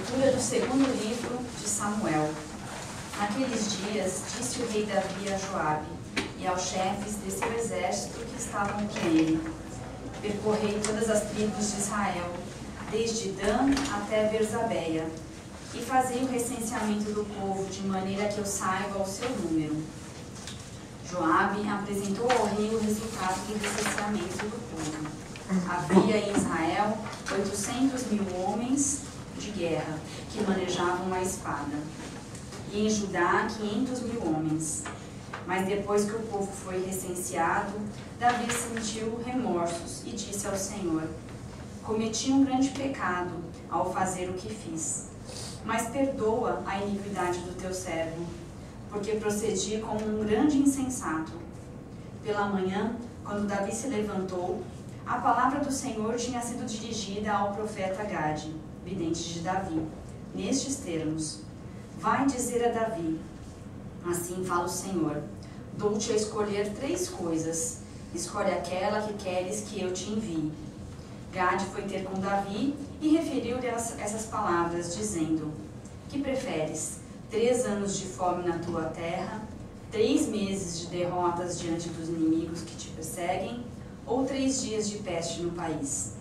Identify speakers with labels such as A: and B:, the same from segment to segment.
A: Leitura do segundo livro de Samuel. Naqueles dias, disse o rei Davi a Joabe e aos chefes de seu exército que estavam com ele: percorrei todas as tribos de Israel, desde Dan até Berzabeia, e fazei o recenseamento do povo, de maneira que eu saiba o seu número. Joabe apresentou ao rei o resultado do recenseamento do povo. Havia em Israel 800.000 homens de guerra que manejavam a espada, e em Judá 500.000 homens. Mas depois que o povo foi recenseado, Davi sentiu remorsos e disse ao Senhor: cometi um grande pecado ao fazer o que fiz, mas perdoa a iniquidade do teu servo, porque procedi como um grande insensato. Pela manhã, quando Davi se levantou, a palavra do Senhor tinha sido dirigida ao profeta Gade, vidente de Davi, nestes termos: vai dizer a Davi, assim fala o Senhor, dou-te a escolher 3 coisas, escolhe aquela que queres que eu te envie. Gade foi ter com Davi e referiu-lhe essas palavras, dizendo: que preferes, 3 anos de fome na tua terra, 3 meses de derrotas diante dos inimigos que te perseguem, ou 3 dias de peste no país?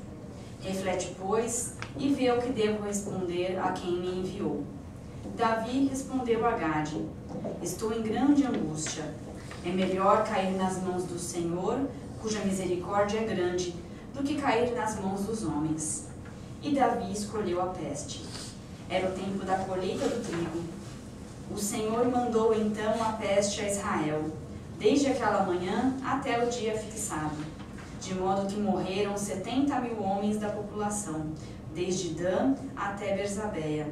A: Reflete, pois, e vê o que devo responder a quem me enviou. Davi respondeu a Gade: estou em grande angústia. É melhor cair nas mãos do Senhor, cuja misericórdia é grande, do que cair nas mãos dos homens. E Davi escolheu a peste. Era o tempo da colheita do trigo. O Senhor mandou então a peste a Israel, desde aquela manhã até o dia fixado, de modo que morreram 70.000 homens da população, desde Dan até Berzabeia.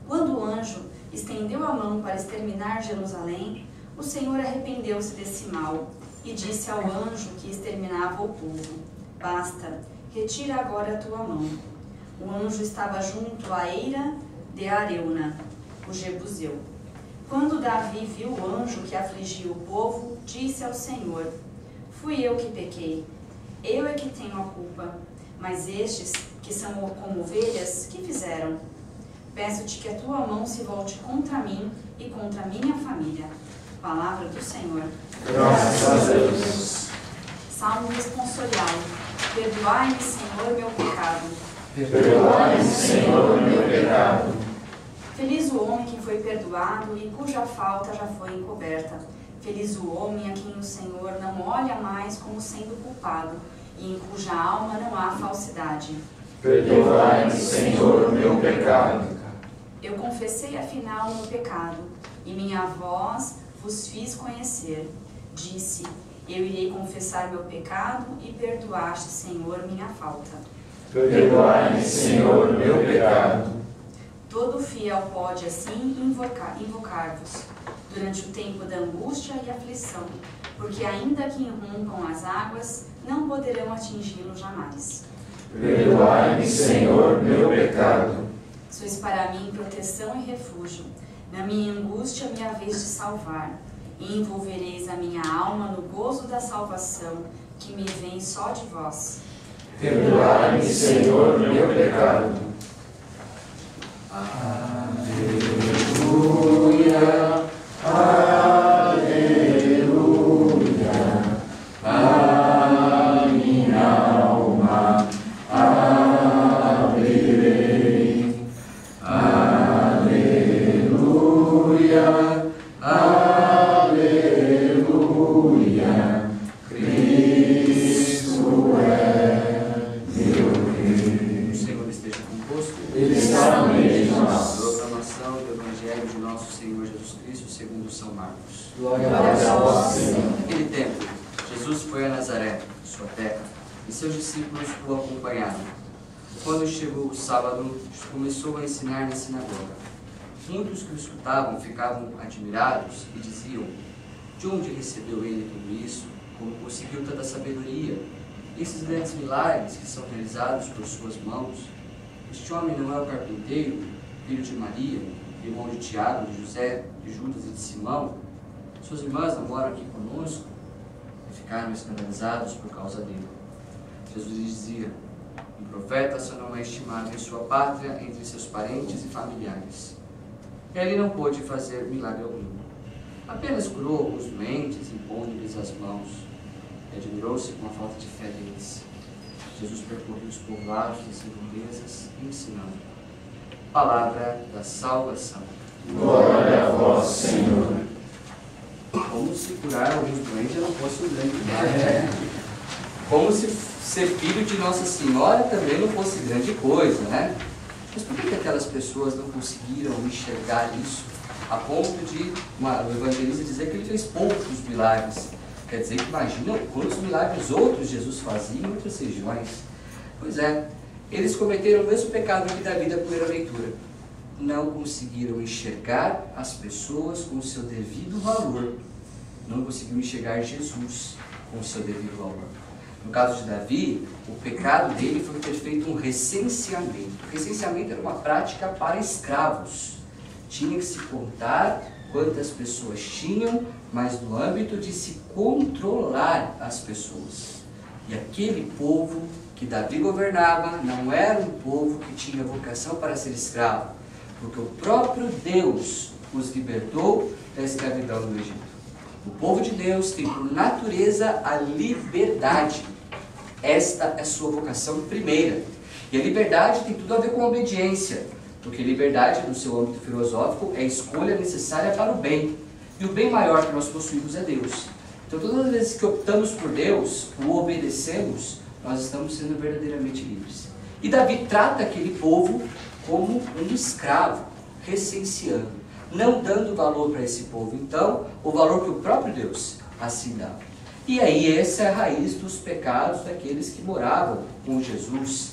A: Quando o anjo estendeu a mão para exterminar Jerusalém, o Senhor arrependeu-se desse mal e disse ao anjo que exterminava o povo: basta, retira agora a tua mão. O anjo estava junto à eira de Areúna, o jebuseu. Quando Davi viu o anjo que afligia o povo, disse ao Senhor: fui eu que pequei, eu é que tenho a culpa, mas estes, que são como ovelhas, que fizeram? Peço-te que a tua mão se volte contra mim e contra a minha família. Palavra do Senhor.
B: Graças a Deus.
A: Salmo responsorial. Perdoai-me, Senhor, meu pecado.
B: Perdoai-me, Senhor, meu pecado.
A: Feliz o homem que foi perdoado e cuja falta já foi encoberta. Feliz o homem a quem o Senhor não olha mais como sendo culpado e em cuja alma não há falsidade.
B: Perdoai-me, Senhor, meu pecado.
A: Eu confessei afinal o meu pecado, e minha voz vos fiz conhecer. Disse: eu irei confessar meu pecado, e perdoaste, Senhor, minha falta.
B: Perdoai-me, Senhor, meu pecado.
A: Todo fiel pode assim invocar-vos, durante o tempo da angústia e aflição, porque ainda que irrompam as águas, não poderão atingi-lo jamais.
B: Perdoai-me, Senhor, meu pecado.
A: Sois para mim proteção e refúgio. Na minha angústia me haveis de salvar, e envolvereis a minha alma no gozo da salvação, que me vem só de vós.
B: Perdoai-me, Senhor, meu pecado. Aleluia, aleluia, a minha alma abrirei. Aleluia, aleluia, Cristo é meu Rei.
C: O Senhor esteja convosco.
B: Ele está no meio de nós.
C: Proclamação do Evangelho de nosso Senhor Jesus Cristo segundo São Marcos.
B: Glória a vós, Senhor.
C: Naquele tempo, Jesus foi a Nazaré, sua terra, e seus discípulos o acompanharam. Quando chegou o sábado, começou a ensinar na sinagoga. Muitos que o escutavam ficavam admirados e diziam: de onde recebeu ele tudo isso? Como conseguiu tanta sabedoria? Esses grandes milagres que são realizados por suas mãos? Este homem não é o carpinteiro, filho de Maria, irmão de Tiago, de José, de Judas e de Simão? Suas irmãs não moram aqui conosco? E ficaram escandalizados por causa dele. Jesus lhes dizia: Um profeta só não é estimado em sua pátria, entre seus parentes e familiares. Ele não pôde fazer milagre algum. Apenas curou alguns doentes, impondo-lhes as mãos. E admirou-se com a falta de fé deles. Jesus percorreu os povoados das redondezas, ensinando. Palavra da salvação.
B: Glória a vós, Senhor.
C: Como se curar alguns doentes já não fosse um grande milagre. Como se ser filho de Nossa Senhora também não fosse grande coisa, né? Mas por que aquelas pessoas não conseguiram enxergar isso a ponto de o evangelista dizer que ele fez poucos milagres? Quer dizer que imaginam quantos milagres outros Jesus fazia em outras regiões. Pois é, eles cometeram o mesmo pecado aqui da vida, a primeira leitura. Não conseguiram enxergar as pessoas com o seu devido valor. Não conseguiram enxergar Jesus com o seu devido valor. No caso de Davi, o pecado dele foi ter feito um recenseamento. O recenseamento era uma prática para escravos. Tinha que se contar quantas pessoas tinham, mas no âmbito de se controlar as pessoas. E aquele povo que Davi governava não era um povo que tinha vocação para ser escravo, porque o próprio Deus os libertou da escravidão do Egito. O povo de Deus tem por natureza a liberdade. Esta é a sua vocação primeira. E a liberdade tem tudo a ver com a obediência, porque liberdade, no seu âmbito filosófico, é a escolha necessária para o bem. E o bem maior que nós possuímos é Deus. Então, todas as vezes que optamos por Deus, o obedecemos, nós estamos sendo verdadeiramente livres. E Davi trata aquele povo como um escravo, recenseando, não dando valor para esse povo. Então, o valor que o próprio Deus assim dá. E aí, essa é a raiz dos pecados daqueles que moravam com Jesus.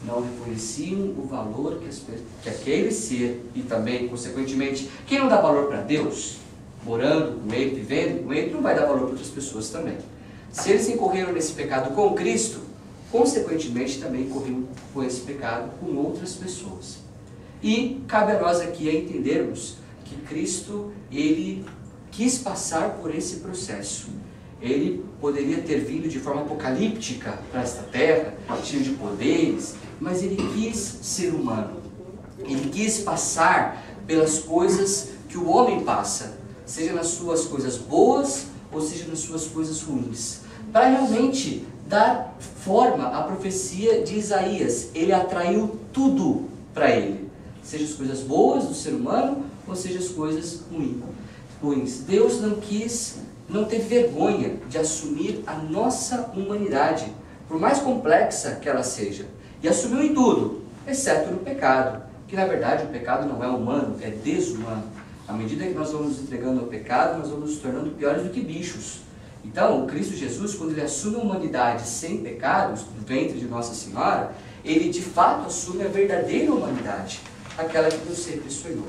C: Não reconheciam o valor que aquele ser, e também, consequentemente, quem não dá valor para Deus, morando com Ele, vivendo com Ele, não vai dar valor para outras pessoas também. Se eles incorreram nesse pecado com Cristo, consequentemente também incorreram com esse pecado com outras pessoas. E cabe a nós aqui a entendermos que Cristo, Ele quis passar por esse processo. Ele poderia ter vindo de forma apocalíptica para esta terra, cheio de poderes, mas Ele quis ser humano. Ele quis passar pelas coisas que o homem passa, seja nas suas coisas boas ou seja nas suas coisas ruins, para realmente dar forma à profecia de Isaías. Ele atraiu tudo para Ele, seja as coisas boas do ser humano ou seja as coisas ruins. Deus não teve vergonha de assumir a nossa humanidade, por mais complexa que ela seja, e assumiu em tudo, exceto no pecado, que na verdade o pecado não é humano, é desumano. À medida que nós vamos nos entregando ao pecado, nós vamos nos tornando piores do que bichos. Então, o Cristo Jesus, quando Ele assume a humanidade sem pecados, no ventre de Nossa Senhora, Ele de fato assume a verdadeira humanidade, aquela que Deus sempre sonhou.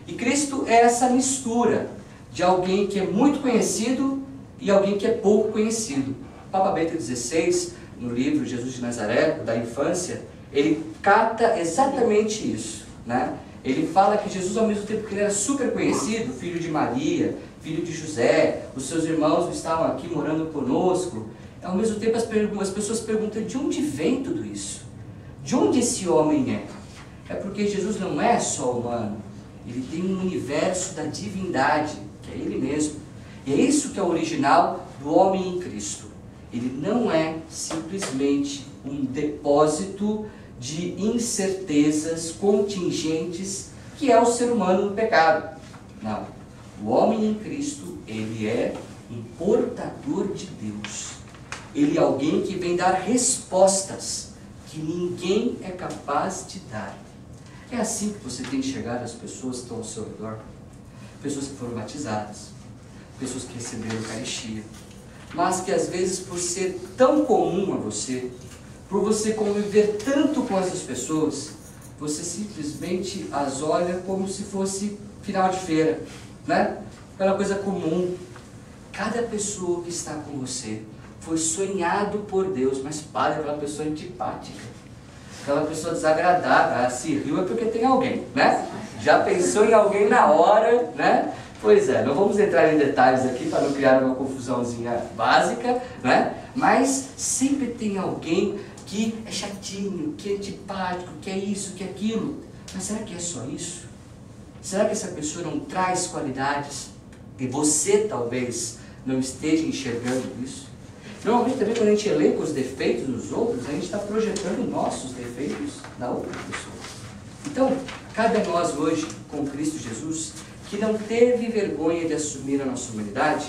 C: E Cristo é essa mistura de alguém que é muito conhecido e alguém que é pouco conhecido. O Papa Bento XVI, no livro Jesus de Nazaré, da infância, ele cata exatamente isso, né? Ele fala que Jesus, ao mesmo tempo que ele era super conhecido, filho de Maria, filho de José, os seus irmãos estavam aqui morando conosco, ao mesmo tempo as pessoas perguntam: de onde vem tudo isso? De onde esse homem é? É porque Jesus não é só humano, ele tem um universo da divindade, que é Ele mesmo. E é isso que é o original do homem em Cristo. Ele não é simplesmente um depósito de incertezas contingentes que é o ser humano no pecado. Não. O homem em Cristo, ele é um portador de Deus. Ele é alguém que vem dar respostas que ninguém é capaz de dar. É assim que você tem enxergado as pessoas que estão ao seu redor. Pessoas que foram batizadas, pessoas que receberam a Eucaristia, mas que às vezes, por ser tão comum a você, por você conviver tanto com essas pessoas, você simplesmente as olha como se fosse final de feira, né? Aquela coisa comum. Cada pessoa que está com você foi sonhado por Deus, mas padre, aquela pessoa antipática, aquela pessoa desagradável, se riu é porque tem alguém, né? Já pensou em alguém na hora, né? Pois é, não vamos entrar em detalhes aqui para não criar uma confusãozinha básica, né? Mas sempre tem alguém que é chatinho, que é antipático, que é isso, que é aquilo. Mas será que é só isso? Será que essa pessoa não traz qualidades e você talvez não esteja enxergando isso? Normalmente também quando a gente elenca os defeitos dos outros, a gente está projetando nossos defeitos na outra pessoa. Então, cabe a nós hoje, com Cristo Jesus, que não teve vergonha de assumir a nossa humanidade,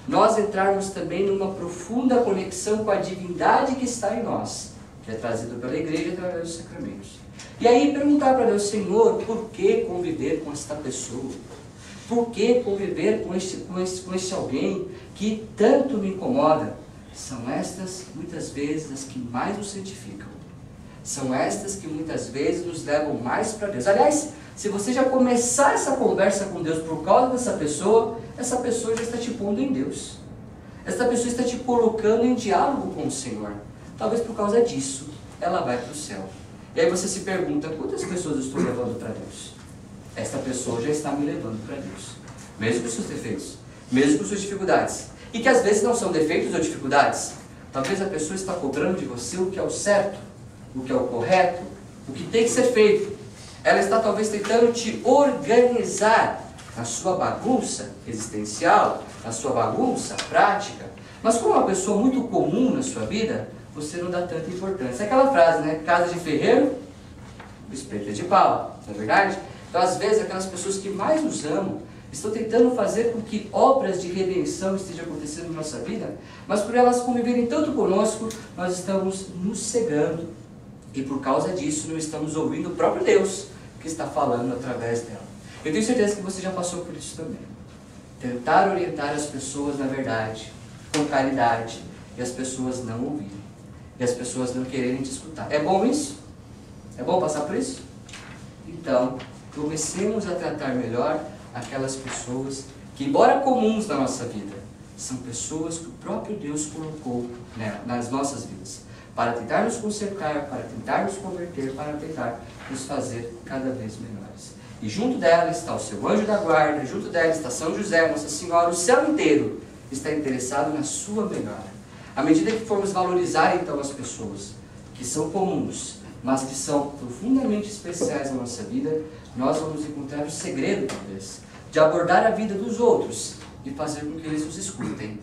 C: nós entrarmos também numa profunda conexão com a divindade que está em nós, que é trazido pela igreja através dos sacramentos. E aí perguntar para Deus, Senhor, por que conviver com esta pessoa? Por que conviver com este alguém que tanto me incomoda? São estas, muitas vezes, as que mais nos santificam. São estas que muitas vezes nos levam mais para Deus. Aliás, se você já começar essa conversa com Deus por causa dessa pessoa, essa pessoa já está te pondo em Deus. Essa pessoa está te colocando em diálogo com o Senhor. Talvez por causa disso, ela vai para o céu. E aí você se pergunta, quantas pessoas eu estou levando para Deus? Esta pessoa já está me levando para Deus. Mesmo com seus defeitos, mesmo com suas dificuldades. E que às vezes não são defeitos ou dificuldades. Talvez a pessoa está cobrando de você o que é o certo, o que é o correto, o que tem que ser feito. Ela está talvez tentando te organizar na sua bagunça existencial, na sua bagunça prática. Mas como uma pessoa muito comum na sua vida, você não dá tanta importância. É aquela frase, né? Casa de ferreiro, o espeto é de pau, não é verdade? Então às vezes aquelas pessoas que mais nos amam, estão tentando fazer com que obras de redenção estejam acontecendo na nossa vida, mas por elas conviverem tanto conosco, nós estamos nos cegando e por causa disso não estamos ouvindo o próprio Deus que está falando através dela. Eu tenho certeza que você já passou por isso também. Tentar orientar as pessoas na verdade, com caridade, e as pessoas não ouvirem, e as pessoas não quererem te escutar. É bom isso? É bom passar por isso? Então, comecemos a tratar melhor aquelas pessoas que, embora comuns na nossa vida, são pessoas que o próprio Deus colocou, né, nas nossas vidas, para tentar nos consertar, para tentar nos converter, para tentar nos fazer cada vez melhores. E junto dela está o seu anjo da guarda, junto dela está São José, Nossa Senhora, o céu inteiro está interessado na sua melhora. À medida que formos valorizar então as pessoas que são comuns, mas que são profundamente especiais na nossa vida, nós vamos encontrar o segredo, talvez, de abordar a vida dos outros e fazer com que eles nos escutem,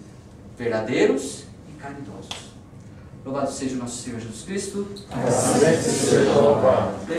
C: verdadeiros e caridosos. Louvado seja o nosso Senhor Jesus Cristo.
B: Assim seja louvado.